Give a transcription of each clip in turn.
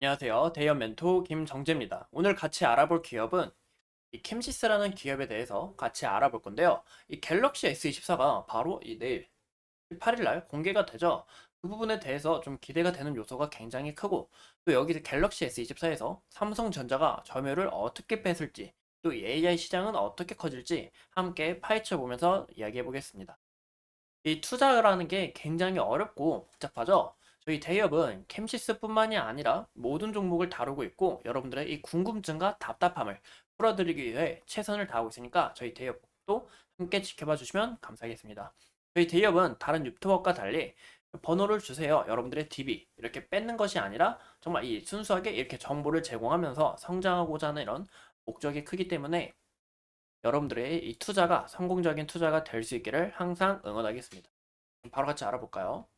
안녕하세요. 대형 멘토 김정재입니다. 오늘 같이 알아볼 기업은 이 캠시스라는 기업에 대해서 같이 알아볼 건데요. 이 갤럭시 S24가 바로 이 내일 8일 날 공개가 되죠. 그 부분에 대해서 좀 기대가 되는 요소가 굉장히 크고, 또 여기서 갤럭시 S24에서 삼성전자가 점유율을 어떻게 뺏을지, 또 이 AI 시장은 어떻게 커질지 함께 파헤쳐 보면서 이야기해 보겠습니다. 이 투자라는 게 굉장히 어렵고 복잡하죠. 저희 대기업은 캠시스뿐만이 아니라 모든 종목을 다루고 있고, 여러분들의 이 궁금증과 답답함을 풀어드리기 위해 최선을 다하고 있으니까 저희 대기업도 함께 지켜봐 주시면 감사하겠습니다. 저희 대기업은 다른 유튜버과 달리 번호를 주세요, 여러분들의 DB 이렇게 뺏는 것이 아니라 정말 이 순수하게 이렇게 정보를 제공하면서 성장하고자 하는 이런 목적이 크기 때문에 여러분들의 이 투자가 성공적인 투자가 될 수 있기를 항상 응원하겠습니다. 바로 같이 알아볼까요?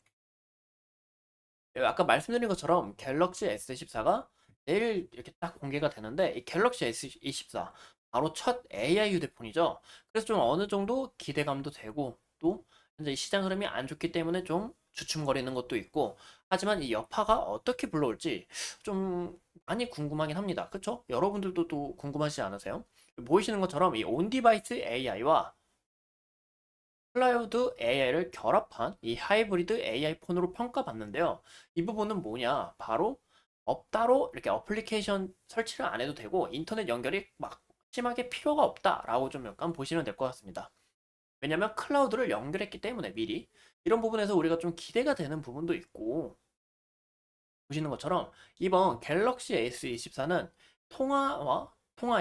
아까 말씀드린 것처럼 갤럭시 S24가 내일 이렇게 딱 공개가 되는데, 이 갤럭시 S24 바로 첫 AI 휴대폰이죠. 그래서 좀 어느 정도 기대감도 되고, 또 현재 이 시장 흐름이 안 좋기 때문에 좀 주춤거리는 것도 있고, 하지만 이 여파가 어떻게 불러올지 좀 많이 궁금하긴 합니다. 그쵸? 여러분들도 또 궁금하시지 않으세요? 보이시는 것처럼 이 온디바이스 AI와 클라우드 AI를 결합한 이 하이브리드 AI 폰으로 평가받는데요. 이 부분은 뭐냐? 바로 따로 이렇게 어플리케이션 설치를 안 해도 되고 인터넷 연결이 막 심하게 필요가 없다라고 좀 약간 보시면 될 것 같습니다. 왜냐면 클라우드를 연결했기 때문에 미리 이런 부분에서 우리가 좀 기대가 되는 부분도 있고, 보시는 것처럼 이번 갤럭시 S24는 통화와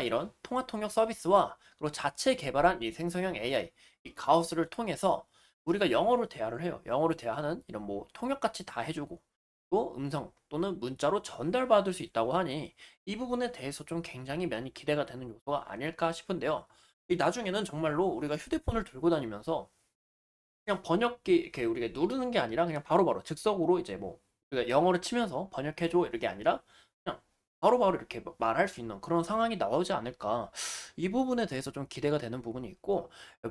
이런 통화 통역 서비스와 그리고 자체 개발한 이 생성형 AI 이 가우스를 통해서 우리가 영어로 대화를 해요. 영어로 대화하는 이런 뭐 통역같이 다 해주고, 또 음성 또는 문자로 전달받을 수 있다고 하니 이 부분에 대해서 좀 굉장히 많이 기대가 되는 요소가 아닐까 싶은데요. 이 나중에는 정말로 우리가 휴대폰을 들고 다니면서 그냥 번역기 이렇게 우리가 누르는 게 아니라 그냥 바로바로 즉석으로 이제 뭐 우리가 영어를 치면서 번역해줘 이렇게 아니라 그냥 바로바로 이렇게 말할 수 있는 그런 상황이 나오지 않을까. 이 부분에 대해서 좀 기대가 되는 부분이 있고,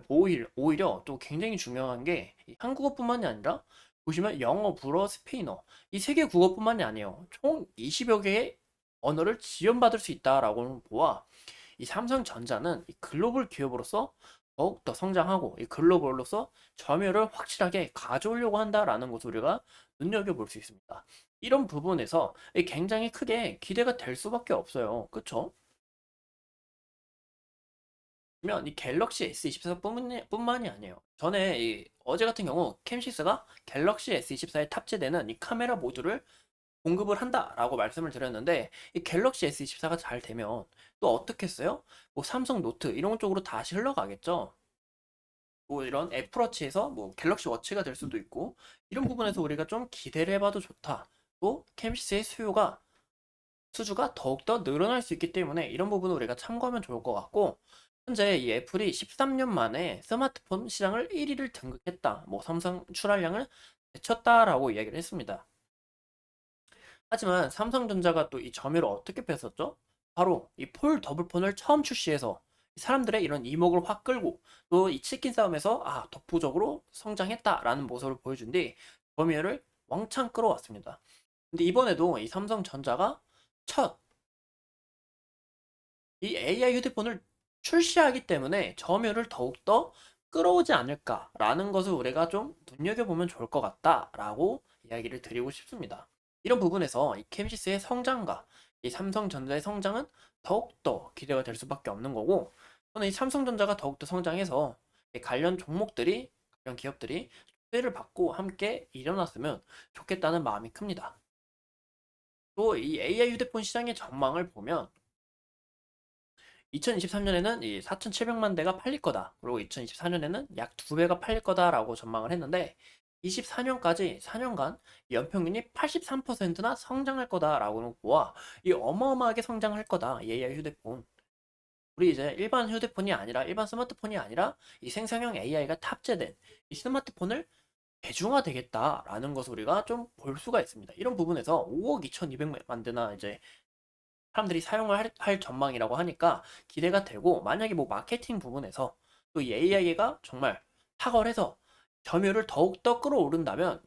오히려 또 굉장히 중요한 게 이 한국어뿐만이 아니라 보시면 영어, 불어, 스페인어 이 세 개 국어뿐만이 아니에요. 총 20여 개의 언어를 지원받을 수 있다라고 보아 이 삼성전자는 이 글로벌 기업으로서 더욱더 성장하고 이 글로벌로서 점유율을 확실하게 가져오려고 한다라는 것을 우리가 눈여겨볼 수 있습니다. 이런 부분에서 굉장히 크게 기대가 될 수밖에 없어요. 그쵸? 그러면 이 갤럭시 S24뿐만이 아니에요. 전에 어제 같은 경우 캠시스가 갤럭시 S24에 탑재되는 이 카메라 모듈을 공급을 한다라고 말씀을 드렸는데, 이 갤럭시 S24가 잘 되면 또 어떻게 써요? 뭐 삼성 노트 이런 쪽으로 다시 흘러가겠죠. 뭐 이런 애플워치에서 뭐 갤럭시 워치가 될 수도 있고, 이런 부분에서 우리가 좀 기대를 해봐도 좋다. 또 캠시스의 수주가 더욱더 늘어날 수 있기 때문에 이런 부분을 우리가 참고하면 좋을 것 같고, 현재 이 애플이 13년 만에 스마트폰 시장을 1위를 등극했다. 뭐 삼성 출하량을 제쳤다라고 이야기를 했습니다. 하지만 삼성전자가 또 이 점유율을 어떻게 뺐었죠? 바로 이 폴 더블폰을 처음 출시해서 사람들의 이런 이목을 확 끌고, 또 이 치킨 싸움에서 독보적으로 성장했다라는 모습을 보여준 뒤 점유율을 왕창 끌어왔습니다. 근데 이번에도 이 삼성전자가 첫 이 AI 휴대폰을 출시하기 때문에 점유율을 더욱더 끌어오지 않을까라는 것을 우리가 좀 눈여겨보면 좋을 것 같다라고 이야기를 드리고 싶습니다. 이런 부분에서 이 캠시스의 성장과 이 삼성전자의 성장은 더욱더 기대가 될 수밖에 없는 거고, 저는 이 삼성전자가 더욱더 성장해서 이 관련 기업들이 수혜를 받고 함께 일어났으면 좋겠다는 마음이 큽니다. 또 이 AI 휴대폰 시장의 전망을 보면 2023년에는 이 4,700만 대가 팔릴 거다. 그리고 2024년에는 약 2배가 팔릴 거다라고 전망을 했는데, 24년까지 4년간 연평균이 83%나 성장할 거다라고 보아 이 어마어마하게 성장할 거다. 이 AI 휴대폰. 우리 이제 일반 휴대폰이 아니라 일반 스마트폰이 아니라 이 생성형 AI가 탑재된 이 스마트폰을 대중화되겠다라는 것을 우리가 좀 볼 수가 있습니다. 이런 부분에서 5억 2,200만 대나 이제 사람들이 사용을 할 전망이라고 하니까 기대가 되고, 만약에 뭐 마케팅 부분에서 또 이 AI가 정말 탁월해서 점유율을 더욱더 끌어오른다면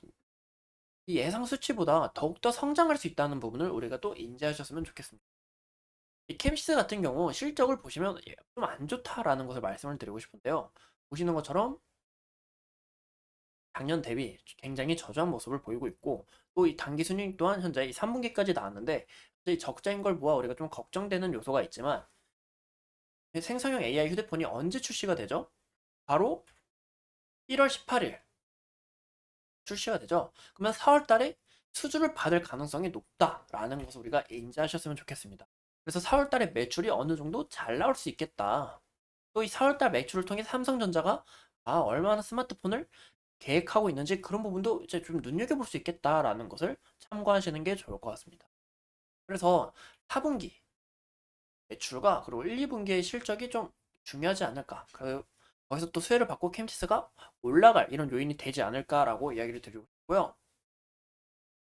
이 예상 수치보다 더욱더 성장할 수 있다는 부분을 우리가 또 인지하셨으면 좋겠습니다. 이 캠시스 같은 경우 실적을 보시면 좀 안 좋다라는 것을 말씀을 드리고 싶은데요. 보시는 것처럼 작년 대비 굉장히 저조한 모습을 보이고 있고, 또 이 당기 순이익 또한 현재 이 3분기까지 나왔는데 현재 이 적자인 걸 보아 우리가 좀 걱정되는 요소가 있지만, 생성형 AI 휴대폰이 언제 출시가 되죠? 바로 1월 18일 출시가 되죠. 그러면 4월 달에 수주를 받을 가능성이 높다라는 것을 우리가 인지하셨으면 좋겠습니다. 그래서 4월 달에 매출이 어느 정도 잘 나올 수 있겠다. 또 이 4월 달 매출을 통해 삼성전자가 얼마나 스마트폰을 계획하고 있는지 그런 부분도 이제 좀 눈여겨볼 수 있겠다라는 것을 참고하시는 게 좋을 것 같습니다. 그래서 4분기 매출과 그리고 1, 2분기의 실적이 좀 중요하지 않을까. 거기서 또 수혜를 받고 캠시스가 올라갈 이런 요인이 되지 않을까라고 이야기를 드리고 싶고요.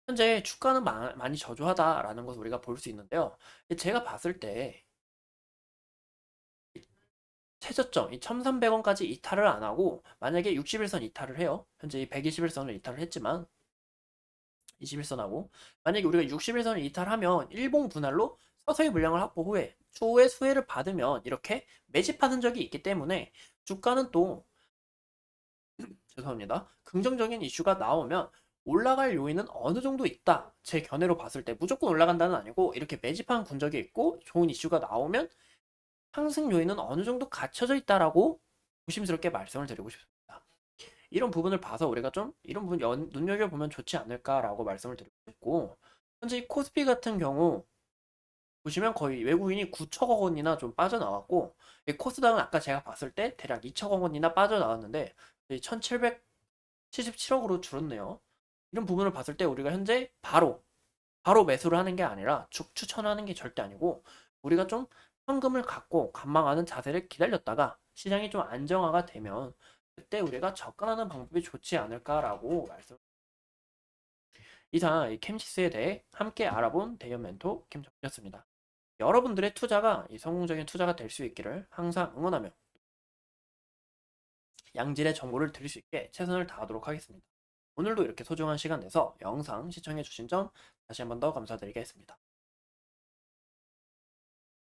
현재 주가는 많이 저조하다라는 것을 우리가 볼 수 있는데요. 제가 봤을 때 최저점 이 1,300원까지 이탈을 안 하고 만약에 60일선 이탈을 해요. 현재 이 120일선을 이탈을 했지만 21선하고 만약에 우리가 60일선을 이탈하면 일봉 분할로 서서히 물량을 확보 후에 추후에 수혜를 받으면 이렇게 매집하는 적이 있기 때문에 주가는 또 죄송합니다. 긍정적인 이슈가 나오면 올라갈 요인은 어느 정도 있다. 제 견해로 봤을 때 무조건 올라간다는 아니고 이렇게 매집한 군적이 있고 좋은 이슈가 나오면 상승 요인은 어느 정도 갖춰져 있다라고 조심스럽게 말씀을 드리고 싶습니다. 이런 부분을 봐서 우리가 좀 이런 부분 눈여겨보면 좋지 않을까라고 말씀을 드리고 싶고, 현재 이 코스피 같은 경우 보시면 거의 외국인이 9천억 원이나 좀 빠져나왔고, 이 코스닥은 아까 제가 봤을 때 대략 2천억 원이나 빠져나왔는데 1777억으로 줄었네요. 이런 부분을 봤을 때 우리가 현재 바로 매수를 하는 게 아니라 추천하는 게 절대 아니고, 우리가 좀 현금을 갖고 관망하는 자세를 기다렸다가 시장이 좀 안정화가 되면 그때 우리가 접근하는 방법이 좋지 않을까라고 말씀. 이상 이 캠시스에 대해 함께 알아본 대연 멘토 김정이었습니다. 여러분들의 투자가 이 성공적인 투자가 될 수 있기를 항상 응원하며 양질의 정보를 드릴 수 있게 최선을 다하도록 하겠습니다. 오늘도 이렇게 소중한 시간 내서 영상 시청해주신 점 다시 한번 더 감사드리겠습니다.